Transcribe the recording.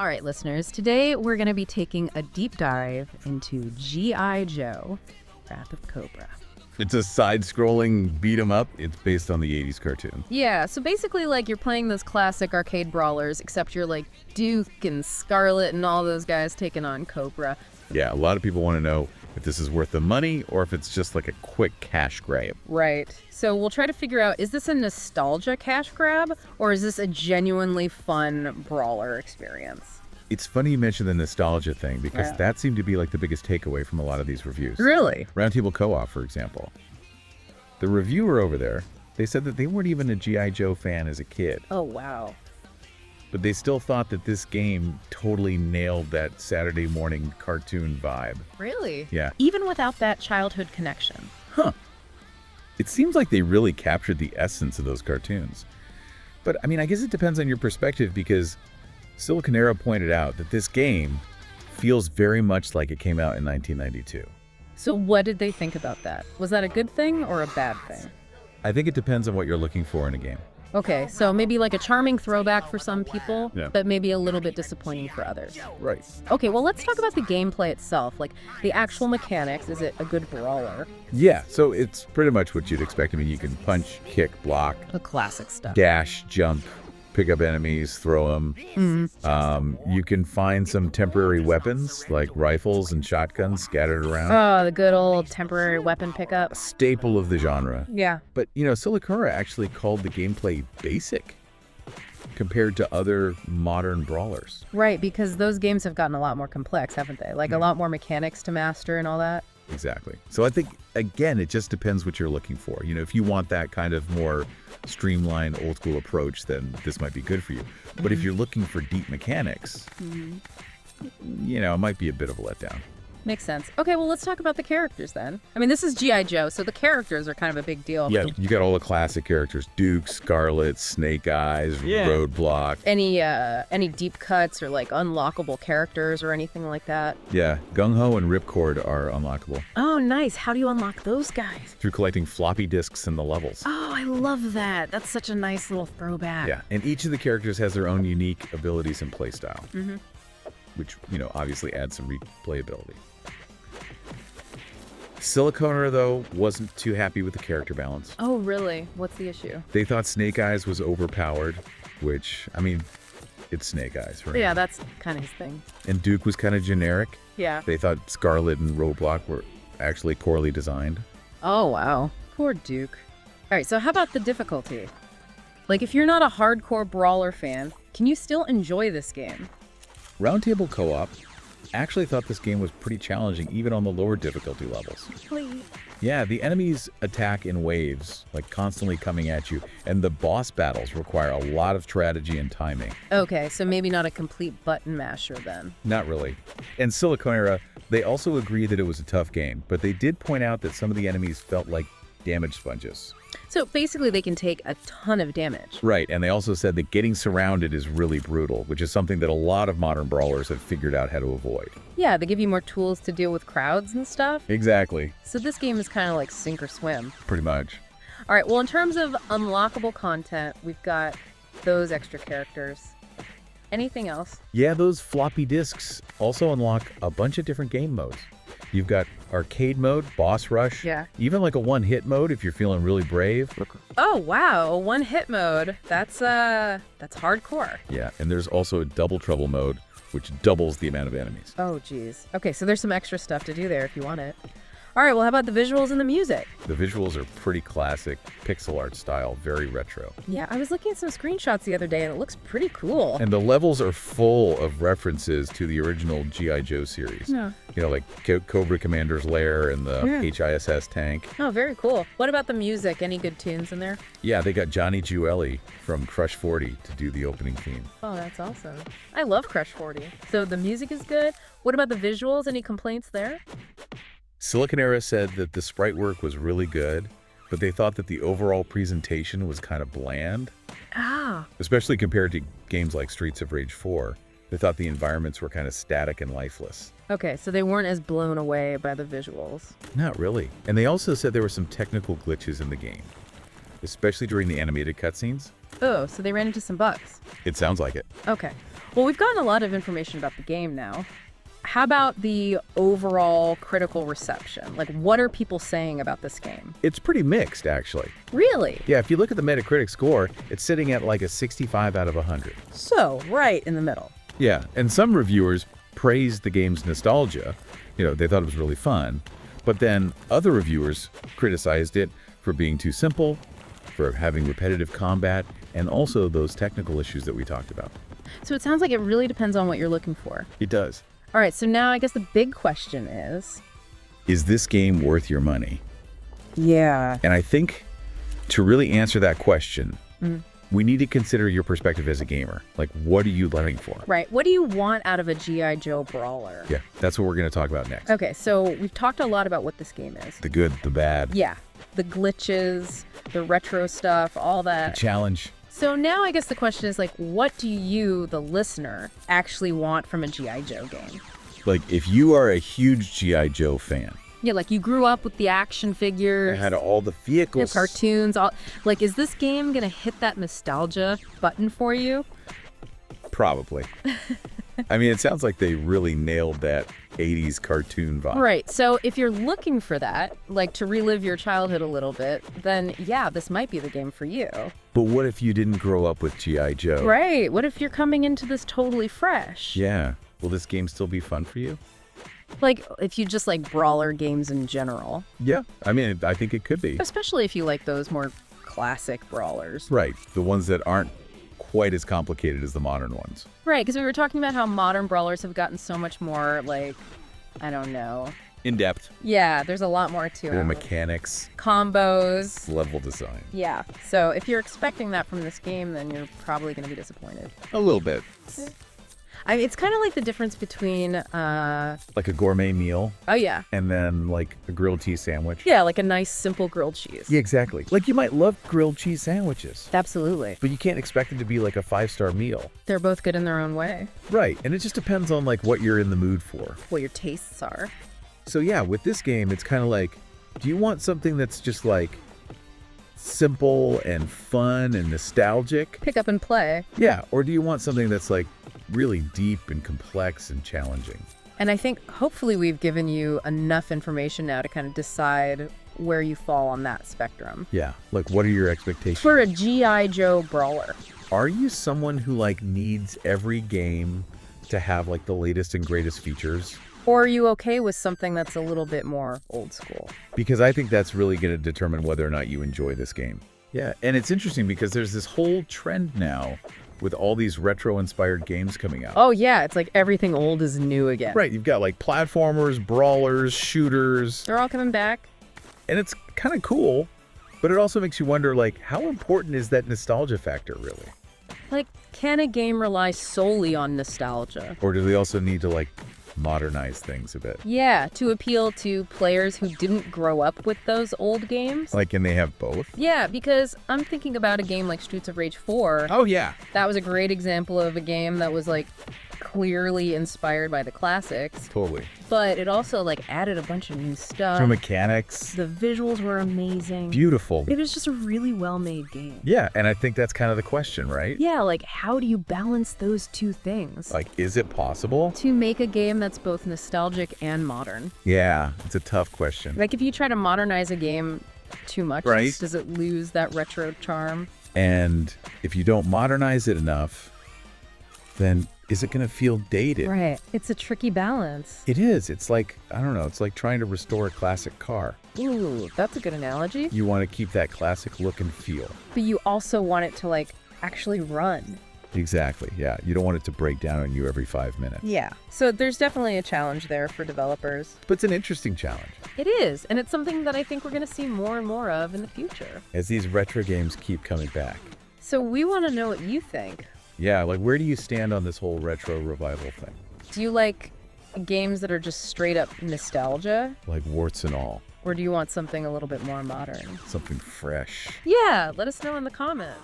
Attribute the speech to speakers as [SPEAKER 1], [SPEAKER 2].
[SPEAKER 1] All right, listeners, today we're going to be taking a deep dive into G.I. Joe, Wrath of Cobra.
[SPEAKER 2] It's a side-scrolling beat-em-up. It's based on the 80s cartoon.
[SPEAKER 1] Yeah, so basically, like, you're playing those classic arcade brawlers, except you're, like, Duke and Scarlet and all those guys taking on Cobra.
[SPEAKER 2] Yeah, a lot of people want to know if this is worth the money or if it's just like a quick cash grab.
[SPEAKER 1] Right. So we'll try to figure out, is this a nostalgia cash grab, or is this a genuinely fun brawler experience?
[SPEAKER 2] It's funny you mentioned the nostalgia thing because
[SPEAKER 1] Yeah.
[SPEAKER 2] that seemed to be like the biggest takeaway from a lot of these reviews.
[SPEAKER 1] Really?
[SPEAKER 2] Roundtable Co-op, for example. The reviewer over there, they said that they weren't even a G.I. Joe fan as a kid,
[SPEAKER 1] Oh, wow.
[SPEAKER 2] but they still thought that this game totally nailed that Saturday morning cartoon vibe.
[SPEAKER 1] Really?
[SPEAKER 2] Yeah.
[SPEAKER 1] Even without that childhood connection.
[SPEAKER 2] Huh. It seems like they really captured the essence of those cartoons. But, I mean, I guess it depends on your perspective because Siliconera pointed out that this game feels very much like it came out in 1992.
[SPEAKER 1] So what did they think about that? Was that a good thing or a bad thing?
[SPEAKER 2] I think it depends on what you're looking for in a game.
[SPEAKER 1] Okay, so maybe like a charming throwback for some people,
[SPEAKER 2] Yeah.
[SPEAKER 1] but maybe a little bit disappointing for others.
[SPEAKER 2] Right.
[SPEAKER 1] Okay, well, let's talk about the gameplay itself, like the actual mechanics. Is it a good brawler?
[SPEAKER 2] Yeah, so it's pretty much what you'd expect. I mean, you can punch, kick, block,
[SPEAKER 1] The classic stuff.
[SPEAKER 2] dash, jump, pick up enemies, throw them. You can find some temporary weapons like rifles and shotguns scattered around.
[SPEAKER 1] Oh, the good old temporary weapon pickup.
[SPEAKER 2] A staple of the genre.
[SPEAKER 1] Yeah.
[SPEAKER 2] But, you know, Silicura actually called the gameplay basic compared to other modern brawlers.
[SPEAKER 1] Right, because those games have gotten a lot more complex, haven't they? Like a lot more mechanics to master and all that.
[SPEAKER 2] Exactly. So I think, again, it just depends what you're looking for. You know, if you want that kind of more streamlined, old school approach, then this might be good for you. But if you're looking for deep mechanics, you know, it might be a bit of a letdown.
[SPEAKER 1] Makes sense. Okay, well, let's talk about the characters then. I mean, this is G.I. Joe, so the characters are kind of a big deal.
[SPEAKER 2] Yeah, you got all the classic characters: Duke, Scarlet, Snake Eyes, Roadblock.
[SPEAKER 1] Any deep cuts or like unlockable characters or anything like that?
[SPEAKER 2] Yeah, Gung Ho and Ripcord are unlockable
[SPEAKER 1] Oh, nice. How do you unlock those guys?
[SPEAKER 2] through collecting floppy disks in the levels.
[SPEAKER 1] Oh, I love that. That's such a nice little throwback.
[SPEAKER 2] Yeah, and each of the characters has their own unique abilities and playstyle, which, you know, obviously adds some replayability. Siliconera, though, wasn't too happy with the character balance.
[SPEAKER 1] Oh, really? What's the issue?
[SPEAKER 2] They thought Snake Eyes was overpowered, which, I mean, it's Snake Eyes, right?
[SPEAKER 1] Yeah, that's kind of his thing.
[SPEAKER 2] And Duke was kind of generic.
[SPEAKER 1] Yeah.
[SPEAKER 2] They thought Scarlet and Roadblock were actually poorly designed.
[SPEAKER 1] Oh, wow. Poor Duke. All right, so how about the difficulty? Like, if you're not a hardcore brawler fan, can you still enjoy this game?
[SPEAKER 2] Roundtable Co-op actually thought this game was pretty challenging, even on the lower difficulty levels.
[SPEAKER 1] Please.
[SPEAKER 2] Yeah, the enemies attack in waves, like constantly coming at you, and the boss battles require a lot of strategy and timing.
[SPEAKER 1] Okay, so maybe not a complete button masher then.
[SPEAKER 2] Not really. And Siliconera, they also agree that it was a tough game, but they did point out that some of the enemies felt like damage sponges.
[SPEAKER 1] So basically they can take a ton of damage.
[SPEAKER 2] Right, and they also said that getting surrounded is really brutal, which is something that a lot of modern brawlers have figured out how to avoid.
[SPEAKER 1] Yeah, they give you more tools to deal with crowds and stuff.
[SPEAKER 2] Exactly.
[SPEAKER 1] So this game is kind of like sink or swim.
[SPEAKER 2] Pretty much.
[SPEAKER 1] All right, well, in terms of unlockable content, we've got those extra characters. Anything else?
[SPEAKER 2] Yeah, those floppy disks also unlock a bunch of different game modes. You've got arcade mode, boss rush,
[SPEAKER 1] Yeah.
[SPEAKER 2] even like a one-hit mode if you're feeling really brave.
[SPEAKER 1] Oh, wow, one hit mode. That's hardcore.
[SPEAKER 2] Yeah, and there's also a double trouble mode, which doubles the amount of enemies.
[SPEAKER 1] Oh, geez. Okay, so there's some extra stuff to do there if you want it. All right, well, how about the visuals and the music?
[SPEAKER 2] The visuals are pretty classic, pixel art style, very retro.
[SPEAKER 1] Yeah, I was looking at some screenshots the other day, and it looks pretty cool.
[SPEAKER 2] And the levels are full of references to the original G.I. Joe series.
[SPEAKER 1] Yeah.
[SPEAKER 2] You know, like Cobra Commander's Lair and the
[SPEAKER 1] Yeah.
[SPEAKER 2] HISS tank.
[SPEAKER 1] Oh, very cool. What about the music? Any good tunes in there?
[SPEAKER 2] Yeah, they got Johnny Giueli from Crush 40 to do the opening theme.
[SPEAKER 1] Oh, that's awesome. I love Crush 40. So the music is good. What about the visuals? Any complaints there?
[SPEAKER 2] Siliconera said that the sprite work was really good, but they thought that the overall presentation was kind of bland,
[SPEAKER 1] Ah.
[SPEAKER 2] especially compared to games like Streets of Rage 4. They thought the environments were kind of static and lifeless.
[SPEAKER 1] Okay, so they weren't as blown away by the visuals.
[SPEAKER 2] Not really. And they also said there were some technical glitches in the game, especially during the animated cutscenes.
[SPEAKER 1] Oh, so they ran into some bugs.
[SPEAKER 2] It sounds like it.
[SPEAKER 1] Okay. Well, we've gotten a lot of information about the game now. How about the overall critical reception? Like, what are people saying about this game?
[SPEAKER 2] It's pretty mixed, actually.
[SPEAKER 1] Really?
[SPEAKER 2] Yeah, if you look at the Metacritic score, it's sitting at like a 65 out of 100.
[SPEAKER 1] So, right in the middle.
[SPEAKER 2] Yeah, and some reviewers praised the game's nostalgia. They thought it was really fun. But then other reviewers criticized it for being too simple, for having repetitive combat, and also those technical issues that we talked about.
[SPEAKER 1] So it sounds like it really depends on what you're looking for.
[SPEAKER 2] It does.
[SPEAKER 1] All right, so now I guess the big question is
[SPEAKER 2] this game worth your money?
[SPEAKER 1] Yeah.
[SPEAKER 2] And I think to really answer that question, we need to consider your perspective as a gamer. Like, what are you looking for?
[SPEAKER 1] Right. What do you want out of a G.I. Joe brawler?
[SPEAKER 2] Yeah, that's what we're going to talk about next.
[SPEAKER 1] Okay, so we've talked a lot about what this game is.
[SPEAKER 2] The good, the bad.
[SPEAKER 1] Yeah. The glitches, the retro stuff, all that.
[SPEAKER 2] The challenge.
[SPEAKER 1] So now I guess the question is, like, what do you, the listener, actually want from a G.I. Joe game?
[SPEAKER 2] Like, if you are a huge G.I. Joe fan.
[SPEAKER 1] Yeah, like you grew up with the action figures.
[SPEAKER 2] It had all the vehicles.
[SPEAKER 1] The cartoons. Like, is this game going to hit that nostalgia button for you?
[SPEAKER 2] Probably. I mean, it sounds like they really nailed that 80s cartoon vibe.
[SPEAKER 1] Right. So if you're looking for that, like to relive your childhood a little bit, then yeah, this might be the game for you.
[SPEAKER 2] But what if you didn't grow up with G.I. Joe?
[SPEAKER 1] Right. What if you're coming into this totally fresh?
[SPEAKER 2] Yeah. Will this game still be fun for you?
[SPEAKER 1] Like, if you just like brawler games in general.
[SPEAKER 2] Yeah. I mean, I think it could be.
[SPEAKER 1] Especially if you like those more classic brawlers.
[SPEAKER 2] Right. The ones that aren't quite as complicated as the modern ones.
[SPEAKER 1] Right, because we were talking about how modern brawlers have gotten so much more, like, I don't know.
[SPEAKER 2] In depth.
[SPEAKER 1] Yeah, there's a lot more to it.
[SPEAKER 2] More mechanics.
[SPEAKER 1] Combos.
[SPEAKER 2] Level design.
[SPEAKER 1] Yeah, so if you're expecting that from this game, then you're probably going to be disappointed.
[SPEAKER 2] A little bit.
[SPEAKER 1] I mean, it's kind of like the difference between...
[SPEAKER 2] like a gourmet meal.
[SPEAKER 1] Oh, yeah.
[SPEAKER 2] And then like a grilled cheese sandwich.
[SPEAKER 1] Yeah, like a nice, simple grilled cheese.
[SPEAKER 2] Yeah, exactly. Like you might love grilled cheese sandwiches.
[SPEAKER 1] Absolutely.
[SPEAKER 2] But you can't expect it to be like a 5-star meal.
[SPEAKER 1] They're both good in their own way.
[SPEAKER 2] Right. And it just depends on like what you're in the mood for.
[SPEAKER 1] What your tastes are.
[SPEAKER 2] So yeah, with this game, it's kind of like, do you want something that's just like simple and fun and nostalgic?
[SPEAKER 1] Pick up and play.
[SPEAKER 2] Yeah. Or do you want something that's like really deep and complex and challenging?
[SPEAKER 1] And I think hopefully we've given you enough information now to kind of decide where you fall on that spectrum.
[SPEAKER 2] Yeah. Like, what are your expectations?
[SPEAKER 1] For a G.I. Joe brawler.
[SPEAKER 2] Are you someone who like needs every game to have like the latest and greatest features?
[SPEAKER 1] Or are you okay with something that's a little bit more old school?
[SPEAKER 2] Because I think that's really going to determine whether or not you enjoy this game. Yeah. And it's interesting because there's this whole trend now with all these retro-inspired games coming out.
[SPEAKER 1] Oh, yeah. It's like everything old is new again.
[SPEAKER 2] Right. You've got like platformers, brawlers, shooters.
[SPEAKER 1] They're all coming back.
[SPEAKER 2] And it's kind of cool, but it also makes you wonder, like, how important is that nostalgia factor really?
[SPEAKER 1] Like, can a game rely solely on nostalgia?
[SPEAKER 2] Or do they also need to, like, modernize things a bit?
[SPEAKER 1] Yeah, to appeal to players who didn't grow up with those old games.
[SPEAKER 2] Like, can they have both?
[SPEAKER 1] Yeah, because I'm thinking about a game like Streets of Rage 4.
[SPEAKER 2] Oh, yeah.
[SPEAKER 1] That was a great example of a game that was, like, clearly inspired by the classics.
[SPEAKER 2] Totally.
[SPEAKER 1] But it also, like, added a bunch of new stuff.
[SPEAKER 2] For mechanics.
[SPEAKER 1] The visuals were amazing.
[SPEAKER 2] Beautiful.
[SPEAKER 1] It was just a really well-made game.
[SPEAKER 2] Yeah, and I think that's kind of the question, right?
[SPEAKER 1] Yeah, like, how do you balance those two things?
[SPEAKER 2] Like, is it possible?
[SPEAKER 1] To make a game that's both nostalgic and modern.
[SPEAKER 2] Yeah, it's a tough question.
[SPEAKER 1] Like, if you try to modernize a game too much,
[SPEAKER 2] Right.
[SPEAKER 1] does it lose that retro charm?
[SPEAKER 2] And if you don't modernize it enough, then is it going to feel dated?
[SPEAKER 1] Right. It's a tricky balance.
[SPEAKER 2] It is. It's like, I don't know, it's like trying to restore a classic car.
[SPEAKER 1] Ooh, that's a good analogy.
[SPEAKER 2] You want to keep that classic look and feel.
[SPEAKER 1] But you also want it to, like, actually run.
[SPEAKER 2] Exactly, yeah. You don't want it to break down on you every 5 minutes.
[SPEAKER 1] Yeah. So there's definitely a challenge there for developers.
[SPEAKER 2] But it's an interesting challenge.
[SPEAKER 1] It is, and it's something that I think we're going to see more and more of in the future.
[SPEAKER 2] As these retro games keep coming back.
[SPEAKER 1] So we want to know what you think.
[SPEAKER 2] Yeah, like where do you stand on this whole retro revival thing?
[SPEAKER 1] Do you like games that are just straight up nostalgia?
[SPEAKER 2] Like warts and all.
[SPEAKER 1] Or do you want something a little bit more modern?
[SPEAKER 2] Something fresh.
[SPEAKER 1] Yeah, let us know in the comments.